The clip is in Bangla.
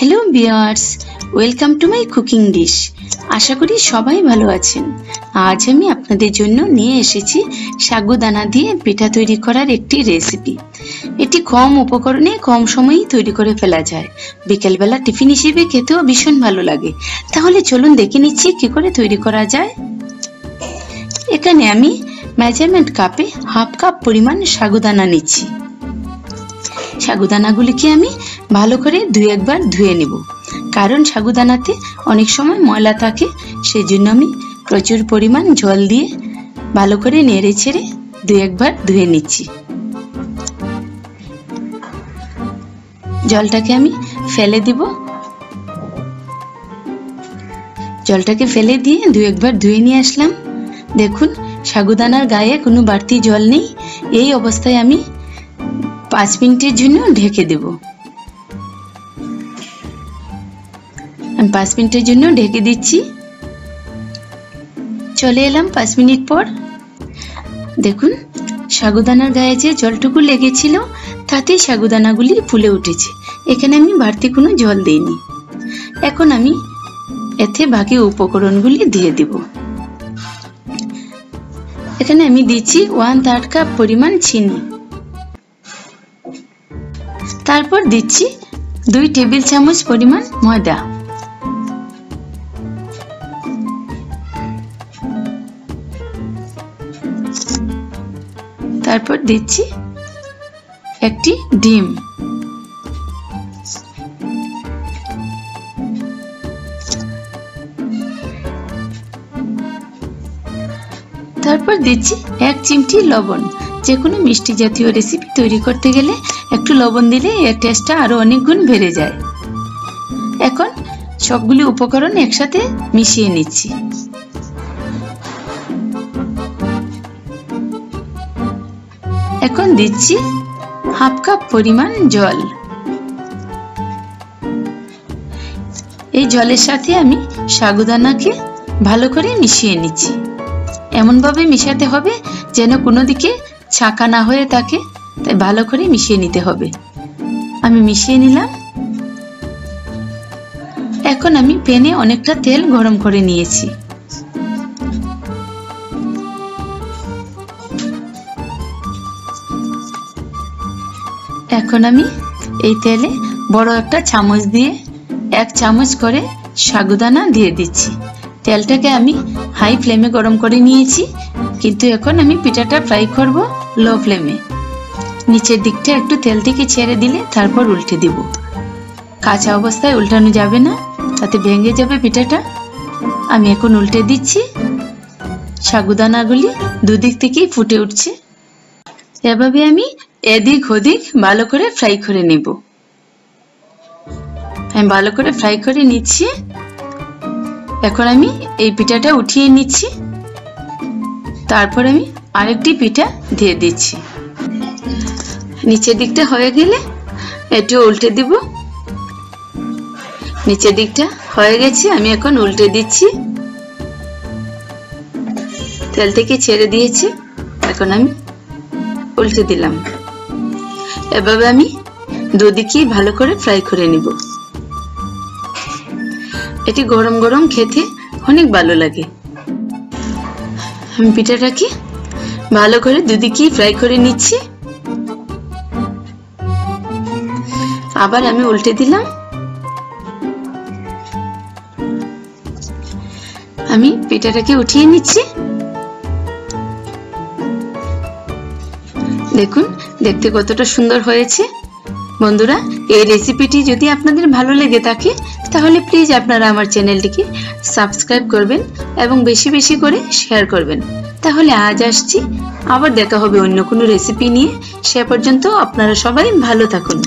Hello viewers, welcome to my cooking dish. আশা করি সবাই ভালো আছেন। আজ আমি আপনাদের জন্য নিয়ে এসেছি সাগু দানা দিয়ে পিঠা তৈরি করার একটি রেসিপি। এটি কম উপকরণে কম সময়ে তৈরি করে ফেলা যায়। বিকেলবেলা টিফিন হিসেবে খেতেও ভীষণ ভালো লাগে। তাহলে চলুন দেখে নিচ্ছি কি করে তৈরি করা যায়। এখানে আমি মেজারমেন্ট কাপে হাফ কাপ পরিমাণ সাগু দানা নিচ্ছি। সাগু দানাগুলিকে আমি ভালো করে একবার ধুয়ে নেব, কারণ সাগু দানাতে অনেক সময় ময়লা থাকে। সেজন্য আমি প্রচুর পরিমাণ জল দিয়ে ভালো করে নেড়ে ছেড়ে একবার ধুয়ে নিচ্ছি। জলটাকে আমি ফেলে দিব। জলটাকে ফেলে দিয়ে একবার ধুয়ে নিয়ে আসলাম। দেখুন, সাগু দানার গায়ে কোনো বাড়তি জল নেই। এই অবস্থায় আমি 5 মিনিটের জন্য ঢেকে দেব। আমি 5 মিনিটের জন্য ঢেকে দিচ্ছি। চলে এলাম 5 মিনিট পর। দেখুন, সাগুদানার গায়ে যে জলটুকু লেগেছিল তাতেই সাগুদানাগুলি ফুলে উঠেছে। এখানে আমি বাড়তি কোনো জল দিইনি। এখন আমি এতে বাকি উপকরণগুলি দিয়ে দেব। এখানে আমি দিচ্ছি 1/3 কাপ পরিমাণ চিনি। তারপর দিচ্ছি 2 টেবিল চামচ পরিমাণ ময়দা। তারপর দিচ্ছি একটি ডিম। তারপর দিচ্ছি 1 চিমটি লবণ। যে কোনো মিষ্টি জাতীয় রেসিপি তৈরি করতে গেলে একটু লবণ দিলে এর টেস্টটা আরো অনেক গুণ বেড়ে যায়। এখন সবগুলি উপকরণ একসাথে মিশিয়ে নিচ্ছি। এখন দিচ্ছি হাফ কাপ পরিমাণ জল। এই জলের সাথে আমি সাগুদানাকে ভালো করে মিশিয়ে নিচ্ছি। এমন ভাবে মিশাতে হবে যেন কোনো দিকে ছাঁকা না হয়ে থাকে, তাই ভালো করে মিশিয়ে নিতে হবে। আমি মিশিয়ে নিলাম। এখন আমি প্যানে অনেকটা তেল গরম করে নিয়েছি। এখন আমি এই তেলে বড় একটা চামচ দিয়ে 1 চামচ করে সাগুদানা দিয়ে দিচ্ছি। তেলটাকে আমি হাই ফ্লেমে গরম করে নিয়েছি, কিন্তু এখন আমি পিঠাটা ফ্রাই করব লো ফ্লেমে। নিচের দিকটা একটু তেল থেকে ছেড়ে দিলে তারপর উল্টে দিব। কাঁচা অবস্থায় উল্টানো যাবে না, তাতে ভেঙে যাবে পিঠাটা। আমি এখন উল্টে দিচ্ছি। সাগুদানাগুলি দুদিক থেকেই ফুটে উঠছে। এভাবে আমি এদিক ওদিক ভালো করে ফ্রাই করে নেব। আমি ভালো করে ফ্রাই করে নিচ্ছি। এখন আমি এই পিঠাটা উঠিয়ে নিচ্ছি। তারপর আমি আরেকটি পিঠা দিয়ে দিচ্ছি। নিচের দিকটা হয়ে গেলে একটু উল্টে দিব। নিচের দিকটা হয়ে গেছে, আমি এখন উল্টে দিচ্ছি। তেল থেকে ছেড়ে দিয়েছি, এখন আমি উল্টে দিলাম। এভাবে আমি দুদিকেই ভালো করে ফ্রাই করে নিব। এটি গরম গরম খেতে অনেক ভালো লাগে। আমি পিঠাটাকে ভালো করে দুদিকেই ফ্রাই করে নিচ্ছি। আবার আমি উল্টে দিলাম। আমি পিঠাটাকে উঠিয়ে নিচ্ছি। দেখুন, দেখতে কতটা সুন্দর হয়েছে। বন্ধুরা, এই রেসিপিটি যদি আপনাদের ভালো লেগে থাকে তাহলে প্লিজ আপনারা আমার চ্যানেলটিকে সাবস্ক্রাইব করবেন এবং বেশি বেশি করে শেয়ার করবেন। তাহলে আজ আসছি, আবার দেখা হবে অন্য কোনো রেসিপি নিয়ে। সে পর্যন্ত আপনারা সবাই ভালো থাকুন।